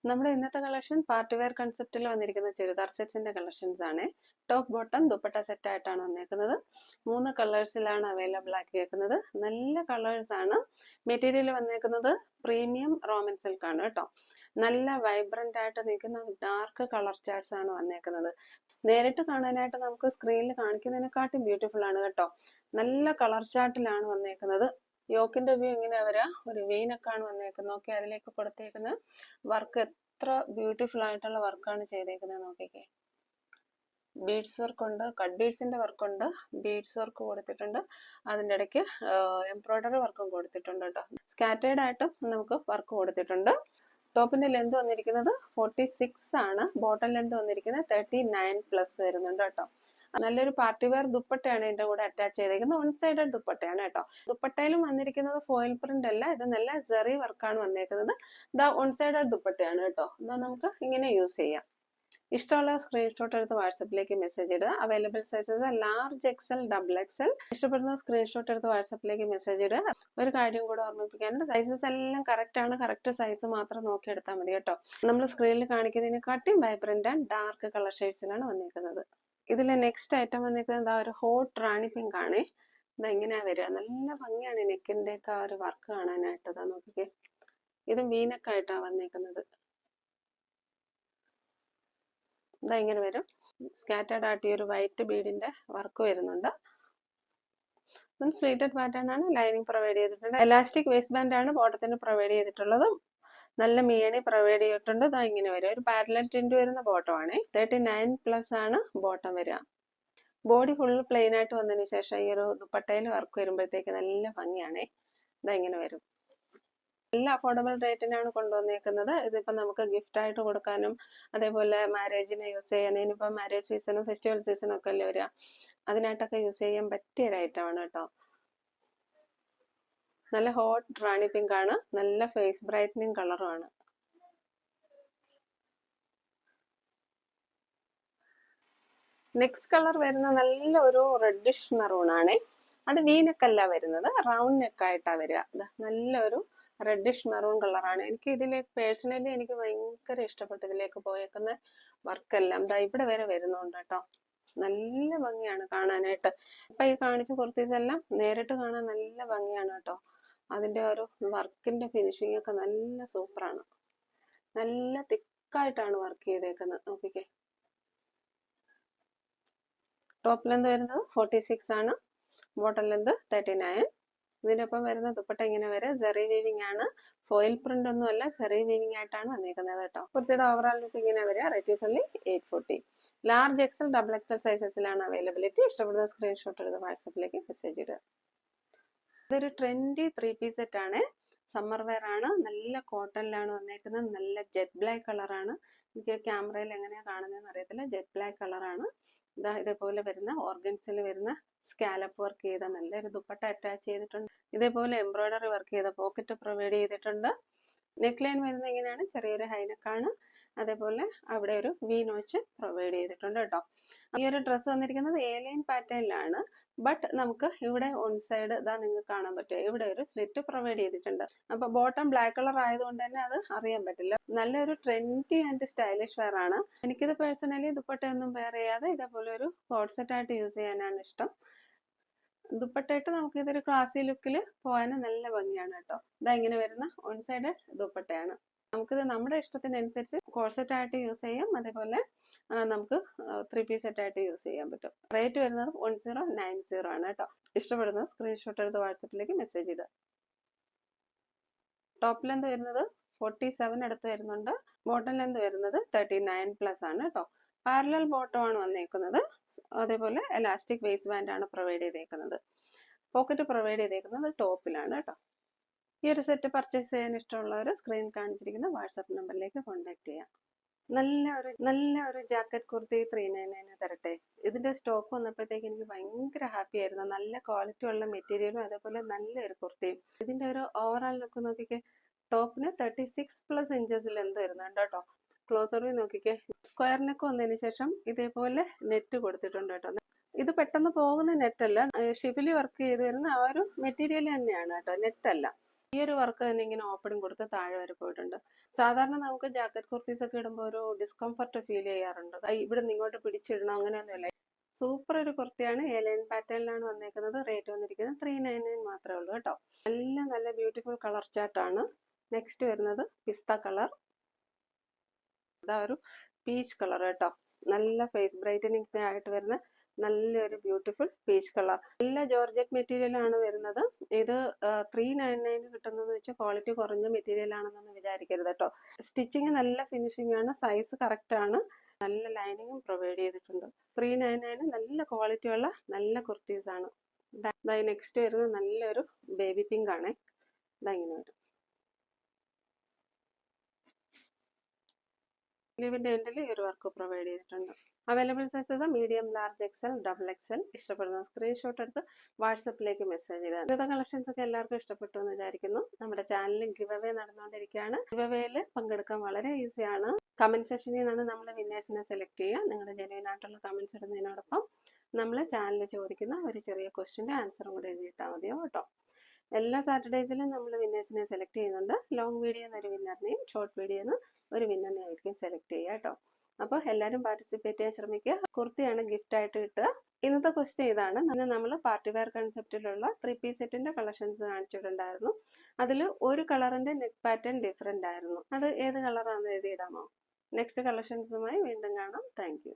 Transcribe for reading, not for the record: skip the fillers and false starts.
നമ്മുടെ ഇന്നത്തെ collection party wear കൺസെപ്റ്റിൽ വന്നിരിക്കുന്ന ചുരിദാർ സെറ്റ്സിന്റെ കളക്ഷൻസ് ആണ്. ടോപ്പ് ബോട്ടം ദുപ്പട്ട സെറ്റ് ആയിട്ടാണ് വന്നേക്കുന്നത്. 3 കളേഴ്സിലാണ് അവൈലബിൾ ആക്കിയേക്കുന്നത്. നല്ല കളേഴ്സ് ആണ്. മെറ്റീരിയൽ വന്നേക്കുന്നത് പ്രീമിയം റോമൻ സിൽക്ക് ആണ് കേട്ടോ. നല്ല വൈബ്രന്റ് ആയിട്ട് നിൽക്കുന്ന ഡാർക്ക് കളർ ചാർട്ട്സ് ആണ് വന്നേക്കുന്നത്. നേരിട്ട് കാണാനായിട്ട് നമുക്ക് സ്ക്രീനിൽ കാണിക്കുന്നതിനെക്കാട്ടും ബ്യൂട്ടിഫുൾ ആണ് കേട്ടോ. നല്ല കളർ ചാർട്ടിലാണ് വന്നേക്കുന്നത്. യോക്കിന്റെ വ്യൂ ഇങ്ങനെ വരാം. ഒരു വീനൊക്കെയാണ് വന്നേക്കുന്നത്. നോക്കി അതിലേക്ക് കൊടുത്തേക്കുന്ന വർക്ക് എത്ര ബ്യൂട്ടിഫുൾ ആയിട്ടുള്ള വർക്കാണ് ചെയ്തേക്കുന്നത് നോക്കിക്കേ. ബീഡ്സ് വർക്ക് ഉണ്ട്, കട്ട് ബീഡ്സിന്റെ വർക്ക് ഉണ്ട്, ബീഡ്സ് വർക്ക് കൊടുത്തിട്ടുണ്ട്, അതിൻ്റെ ഇടയ്ക്ക് എംബ്രോയിഡറി വർക്കും കൊടുത്തിട്ടുണ്ട് കേട്ടോ. സ്കാറ്റേർഡ് ആയിട്ടും നമുക്ക് വർക്ക് കൊടുത്തിട്ടുണ്ട്. ടോപ്പിന്റെ ലെന്ത് വന്നിരിക്കുന്നത് 46 ആണ്. ബോട്ടം ലെന്ത് വന്നിരിക്കുന്നത് 39+ വരുന്നുണ്ട് കേട്ടോ. നല്ലൊരു പാർട്ടി വെയർ ദുപ്പട്ടയാണ് ഇതിന്റെ കൂടെ അറ്റാച്ച് ചെയ്തേക്കുന്നത്. 1 സൈഡഡ് ദുപ്പട്ടയാണ് കേട്ടോ. ദുപ്പട്ടയിലും വന്നിരിക്കുന്നത് ഫോയിൽ പ്രിന്റ് അല്ല, ഇത് നല്ല ജെറി വർക്കാണ് വന്നേക്കുന്നത്. ഇതാ 1 സൈഡഡ് ദുപ്പട്ടയാണ് കേട്ടോ. ഇതാ നമുക്ക് ഇങ്ങനെ യൂസ് ചെയ്യാം. ഇഷ്ടമുള്ള സ്ക്രീൻഷോട്ട് എടുത്ത് വാട്സപ്പിലേക്ക് മെസ്സേജ് ഇടുക. Available sizes large XL, double XL. ഇഷ്ടപ്പെടുന്ന സ്ക്രീൻഷോട്ട് എടുത്ത് വാട്സപ്പിലേക്ക് മെസ്സേജ് ഇടുക. ഒരു കാര്യം കൂടെ ഓർമ്മിപ്പിക്കാനുണ്ട്, സൈസസ് എല്ലാം കറക്റ്റ് ആണ്. കറക്റ്റ് സൈസ് മാത്രം നോക്കി എടുത്താൽ മതി കേട്ടോ. നമ്മൾ സ്ക്രീനിൽ കാണിക്കുന്നതിനെക്കാട്ടിയും വൈബ്രന്റ് ആൻഡ് ഡാർക്ക് കളർ ഷെയ്ഡ്സിലാണ് വന്നിരിക്കുന്നത്. ഇതിലെ നെക്സ്റ്റ് ഐറ്റം വന്നിരിക്കുന്നത് എന്താ, ഒരു ഹോട്ട് റാണി പിങ്ക് ആണേ. ഇതാ ഇങ്ങനെയാ വരിക. നല്ല ഭംഗിയാണ് നെക്കിന്റെ ഒക്കെ ആ ഒരു വർക്ക് കാണാനായിട്ട്. ഇതാ നോക്കിക്കേ, ഇത് വീനൊക്കെ ആയിട്ടാണ് വന്നേക്കുന്നത്. ഇതാ ഇങ്ങനെ വരും. സ്കാറ്റേർഡ് ആയിട്ട് ഒരു വൈറ്റ് ബീഡിന്റെ വർക്ക് വരുന്നുണ്ട്. സ്ലീറ്റഡ് പാറ്റേൺ ആണ്. ലൈനിങ് പ്രൊവൈഡ് ചെയ്തിട്ടുണ്ട്. എലാസ്റ്റിക് വേസ്റ്റ് ബാൻഡ് ആണ് ബോട്ടത്തിന് പ്രൊവൈഡ് ചെയ്തിട്ടുള്ളത്. നല്ല മിയണി പ്രൊവൈഡ് ചെയ്തിട്ടുണ്ട്. ഇതാ ഇങ്ങനെ വരും. ഒരു പാരലൽ ടിൻറ്റ് വരുന്ന ബോട്ടം ആണ്. 39+ ആണ് ബോട്ടം വരിക. ബോഡി ഫുള്ള് പ്ലെയിൻ ആയിട്ട് വന്നതിന് ശേഷം ഈ ഒരു ദുപ്പട്ടയിൽ വർക്ക് വരുമ്പോഴത്തേക്ക് നല്ല ഭംഗിയാണേ. ഇതാ ഇങ്ങനെ വരും. നല്ല അഫോർഡബിൾ റേറ്റിനാണ് കൊണ്ടുവന്നേക്കുന്നത്. ഇതിപ്പോ നമുക്ക് ഗിഫ്റ്റ് ആയിട്ട് കൊടുക്കാനും അതേപോലെ മാരേജിന് യൂസ് ചെയ്യാനും, ഇനിയിപ്പോ മാരേജ് സീസണും ഫെസ്റ്റിവൽ സീസണും ഒക്കെ അല്ലേ വരിക, അതിനായിട്ടൊക്കെ യൂസ് ചെയ്യാൻ പറ്റിയ ഒരു ഐറ്റമാണ് കേട്ടോ. നല്ല ഹോട്ട് റാണി പിങ്ക് ആണ്. നല്ല ഫേസ് ബ്രൈറ്റനിങ് കളറുമാണ്. നെക്സ്റ്റ് കളർ വരുന്ന നല്ല ഒരു റെഡിഷ് മെറൂൺ ആണ്. അത് വീനക്കല്ല വരുന്നത്, റൗണ്ട് നെക്കായിട്ടാണ് വരിക. നല്ലൊരു റെഡിഷ് മെറൂൺ കളറാണ്. എനിക്ക് ഇതിലേക്ക് പേഴ്സണലി എനിക്ക് ഭയങ്കര ഇഷ്ടപ്പെട്ടു. ഇതിലേക്ക് പോയേക്കുന്ന വർക്കെല്ലാം ദാ ഇവിടെ വരെ വരുന്നുണ്ട് കേട്ടോ. നല്ല ഭംഗിയാണ് കാണാനായിട്ട്. ഇപ്പൊ ഈ കാണിച്ച കുർത്തീസ് എല്ലാം നേരിട്ട് കാണാൻ നല്ല ഭംഗിയാണ് കേട്ടോ. അതിന്റെ ഒരു വർക്കിന്റെ ഫിനിഷിംഗ് ഒക്കെ നല്ല സൂപ്പറാണ്. നല്ല തിക്കായിട്ടാണ് വർക്ക് ചെയ്തേക്കുന്നത്. നോക്കിക്കേ, ടോപ്പ് ലെന്ത് വരുന്നത് 46 ആണ്. Bottom length 39. ഇതിനൊപ്പം വരുന്ന ദുപ്പട്ട ഇങ്ങനെ വരെ സെറി വീവിംഗ് ആണ്. ഫോയിൽ പ്രിന്റ് ഒന്നും അല്ല, സെറി വീവിംഗ് ആയിട്ടാണ് വന്നിരിക്കുന്നത് കേട്ടോ. കുർത്തിയുടെ ഓവറോൾ ലുക്ക് ഇങ്ങനെ വരിക. Rate is only 840. Large XL, double XL സൈസസിലാണ് അവൈലബിലിറ്റി. ഇഷ്ടപ്പെടുന്ന സ്ക്രീൻഷോട്ട് എടുത്ത് വാട്സപ്പിലേക്ക് മെസ്സേജ് ഇടുക. ഇതൊരു ട്രെൻഡി 3 പീസ് സെറ്റ് ആണ്. സമ്മർ വെയർ ആണ്. നല്ല കോട്ടണിലാണ് വന്നേക്കുന്നത്. നല്ല ജെറ്റ് ബ്ലാക്ക് കളറാണ്. എനിക്ക് ക്യാമറയിൽ എങ്ങനെയാണ് കാണുന്നതെന്ന് അറിയത്തില്ല. ജെറ്റ് ബ്ലാക്ക് കളറാണ്. ഇതാ ഇതേപോലെ വരുന്ന ഓർഗൻസിൽ വരുന്ന സ്കാലപ്പ് വർക്ക് ചെയ്ത നല്ലൊരു ദുപ്പട്ട അറ്റാച്ച് ചെയ്തിട്ടുണ്ട്. ഇതേപോലെ എംബ്രോയിഡറി വർക്ക് ചെയ്ത പോക്കറ്റ് പ്രൊവൈഡ് ചെയ്തിട്ടുണ്ട്. നെക്ക് ലൈൻ വരുന്നത് ഇങ്ങനെയാണ്. ചെറിയൊരു ഹൈനെക്കാണ്. അതേപോലെ അവിടെ ഒരു വി നോച്ച് പ്രൊവൈഡ് ചെയ്തിട്ടുണ്ട് കേട്ടോ. ഈ ഒരു ഡ്രസ്സ് വന്നിരിക്കുന്നത് A-ലൈൻ പാറ്റേണിലാണ്. ബട്ട് നമുക്ക് ഇവിടെ ഓൺ സൈഡ് ഇതാ നിങ്ങൾക്ക് കാണാൻ പറ്റും, ഇവിടെ ഒരു സ്ലിറ്റ് പ്രൊവൈഡ് ചെയ്തിട്ടുണ്ട്. അപ്പൊ ബോട്ടം ബ്ലാക്ക് കളർ ആയതുകൊണ്ട് തന്നെ അത് അറിയാൻ പറ്റില്ല. നല്ലൊരു ട്രെൻഡി ആൻഡ് സ്റ്റൈലിഷ് വെയർ ആണ്. എനിക്കിത് പേഴ്സണലി ദുപ്പട്ടയൊന്നും വെയർ ചെയ്യാതെ ഇതേപോലെ ഒരു കോഡ് സെറ്റ് ആയിട്ട് യൂസ് ചെയ്യാനാണ് ഇഷ്ടം. ദുപ്പട്ടയിട്ട് നമുക്ക് ഇതൊരു ക്ലാസി ലുക്കിൽ പോകാനും നല്ല ഭംഗിയാണ് കേട്ടോ. ഇതാ ഇങ്ങനെ വരുന്ന ഓൺ സൈഡ് ദുപ്പട്ടയാണ്. നമുക്കിത് നമ്മുടെ ഇഷ്ടത്തിനനുസരിച്ച് കോഡ് സെറ്റ് ആയിട്ട് യൂസ് ചെയ്യാം. അതേപോലെ നമുക്ക് 3 പീസ് സെറ്റ് ആയിട്ട് യൂസ് ചെയ്യാൻ പറ്റും. റേറ്റ് വരുന്നത് 1090 ആണ് കേട്ടോ. ഇഷ്ടപ്പെടുന്ന സ്ക്രീൻഷോട്ട് എടുത്ത് വാട്സപ്പിലേക്ക് മെസ്സേജ് ചെയ്ത്. ടോപ്പ് ലെന്ത് വരുന്നത് 47 അടുത്ത് വരുന്നുണ്ട്. ബോട്ടം ലെന്ത് വരുന്നത് 39+ ആണ് കേട്ടോ. പാരലൽ ബോട്ടം ആണ് വന്നേക്കുന്നത്. അതേപോലെ എലാസ്റ്റിക് വേസ്റ്റ് ബാൻഡ് ആണ് പ്രൊവൈഡ് ചെയ്തേക്കുന്നത്. പോക്കറ്റ് പ്രൊവൈഡ് ചെയ്തേക്കുന്നത് ടോപ്പിലാണ് കേട്ടോ. ഈ ഒരു സെറ്റ് പർച്ചേസ് ചെയ്യാൻ ഇഷ്ടമുള്ളവർ സ്ക്രീൻ കാണിച്ചിരിക്കുന്ന വാട്സാപ്പ് നമ്പറിലേക്ക് കോൺടാക്ട് ചെയ്യാം. നല്ല ഒരു ജാക്കറ്റ് കുർത്തി 399 തരട്ടെ. ഇതിന്റെ സ്റ്റോക്ക് വന്നപ്പോഴത്തേക്ക് എനിക്ക് ഭയങ്കര ഹാപ്പി ആയിരുന്നു. നല്ല ക്വാളിറ്റി ഉള്ള മെറ്റീരിയലും അതേപോലെ നല്ലൊരു കുർത്തിയും. ഇതിന്റെ ഒരു ഓവറോൾ ലുക്ക് നോക്കിക്കേ. ടോപ്പിന് 36+ ഇഞ്ചസിൽ എന്ത് വരുന്നുണ്ട് കേട്ടോ. ക്ലോസർ വ്യൂ നോക്കിക്കേ. സ്ക്വയർ നെക്ക് വന്നതിന് ശേഷം ഇതേപോലെ നെറ്റ് കൊടുത്തിട്ടുണ്ട് കേട്ടോ. ഇത് പെട്ടെന്ന് പോകുന്ന നെറ്റ് അല്ല, ഷിഫിലി വർക്ക് ചെയ്ത് വരുന്ന ആ ഒരു മെറ്റീരിയൽ തന്നെയാണ് കേട്ടോ, നെറ്റ് അല്ല. ഈ ഒരു വർക്ക് തന്നെ ഇങ്ങനെ ഓപ്പണിംഗ് കൊടുത്ത് താഴെ വരെ പോയിട്ടുണ്ട്. സാധാരണ നമുക്ക് ജാക്കറ്റ് കുർത്തീസ് ഒക്കെ ഇടുമ്പോൾ ഒരു ഡിസ്കംഫർട്ട് ഫീൽ ചെയ്യാറുണ്ട്. ഇവിടെ നിന്ന് ഇങ്ങോട്ട് പിടിച്ചിടണം അങ്ങനെയൊന്നുമില്ല. സൂപ്പർ ഒരു കുർത്തിയാണ്. എലൈൻ പാറ്റേണിലാണ് വന്നേക്കുന്നത്. റേറ്റ് വന്നിരിക്കുന്നത് 399 മാത്രമേ ഉള്ളൂ കേട്ടോ. നല്ല ബ്യൂട്ടിഫുൾ കളർ ചാർട്ടാണ്. നെക്സ്റ്റ് വരുന്നത് പിസ്ത കളർ. ഇതാ ഒരു പീച്ച് കളർ കേട്ടോ. നല്ല ഫേസ് ബ്രൈറ്റനിങ് ആയിട്ട് വരുന്ന നല്ലൊരു ബ്യൂട്ടിഫുൾ പീച്ച് കളർ. നല്ല ജോർജറ്റ് മെറ്റീരിയൽ ആണ് വരുന്നത്. ഇത് 399 കിട്ടുന്നതെന്ന് വെച്ചാൽ ക്വാളിറ്റി കുറഞ്ഞ മെറ്റീരിയൽ ആണെന്നൊന്നും വിചാരിക്കരുത് കേട്ടോ. സ്റ്റിച്ചിങ് നല്ല ഫിനിഷിംഗ് ആണ്. സൈസ് കറക്റ്റ് ആണ്. നല്ല ലൈനിങ്ങും പ്രൊവൈഡ് ചെയ്തിട്ടുണ്ട്. 399 നല്ല ക്വാളിറ്റി ഉള്ള നല്ല കുർത്തീസ് ആണ്. നെക്സ്റ്റ് വരുന്നത് നല്ലൊരു ബേബി പിങ്ക് ആണ്. ഇങ്ങനെ വരും. സ്ലീവിന്റെ എൻഡിൽ ഈ ഒരു വർക്ക് പ്രൊവൈഡ് ചെയ്തിട്ടുണ്ട്. Available sizes medium, large, XL, double XL. ഇഷ്ടപ്പെടുന്ന സ്ക്രീൻഷോട്ട് എടുത്ത് വാട്സപ്പിലേക്ക് മെസ്സേജ് ചെയ്താൽ. ഇന്നത്തെ കളക്ഷൻസ് ഒക്കെ എല്ലാവർക്കും ഇഷ്ടപ്പെട്ടു എന്ന് വിചാരിക്കുന്നു. നമ്മുടെ ചാനലിൽ ഗിവ് അവേ നടന്നുകൊണ്ടിരിക്കുകയാണ്. ഗിവ് അവേയിൽ പങ്കെടുക്കാൻ വളരെ ഈസിയാണ്. കമന്റ് സെക്ഷനിൽ നിന്നാണ് നമ്മൾ വിന്നേഴ്സിനെ സെലക്ട് ചെയ്യുക. നിങ്ങളുടെ ജെന്യുയിൻ ആയിട്ടുള്ള കമന്റ്സ് ഇടുന്നതിനോടൊപ്പം നമ്മൾ ചാനലിൽ ചോദിക്കുന്ന ഒരു ചെറിയ ക്വസ്റ്റിന്റെ ആൻസറും കൂടെ എഴുതിയിട്ടാൽ മതിയോ കേട്ടോ. എല്ലാ സാറ്റർഡേസിലും നമ്മൾ വിന്നേഴ്സിനെ സെലക്ട് ചെയ്യുന്നുണ്ട്. ലോങ് വീഡിയോ എന്നൊരു വിന്നറിനെയും ഷോർട്ട് വീഡിയോ എന്ന് ഒരു വിന്നറിനെ ആയിരിക്കും സെലക്ട് ചെയ്യുക കേട്ടോ. അപ്പോൾ എല്ലാവരും പാർട്ടിസിപ്പേറ്റ് ചെയ്യാൻ ശ്രമിക്കുക. കുർത്തിയാണ് ഗിഫ്റ്റ് ആയിട്ട് കിട്ടുക. ഇന്നത്തെ ക്വസ്റ്റ്യൻ ഇതാണ്. നമ്മൾ പാർട്ടി വെയർ കൺസെപ്റ്റിലുള്ള 3 പീസ് സെറ്റിന്റെ കളക്ഷൻസ് കാണിച്ചിട്ടുണ്ടായിരുന്നു. അതിൽ ഒരു കളറിന്റെ നെക്ക് പാറ്റേൺ ഡിഫറെന്റ് ആയിരുന്നു. അത് ഏത് കളറാണെന്ന് എഴുതിയിടാമോ? നെക്സ്റ്റ് കളക്ഷൻസുമായി വീണ്ടും കാണാം. Thank you.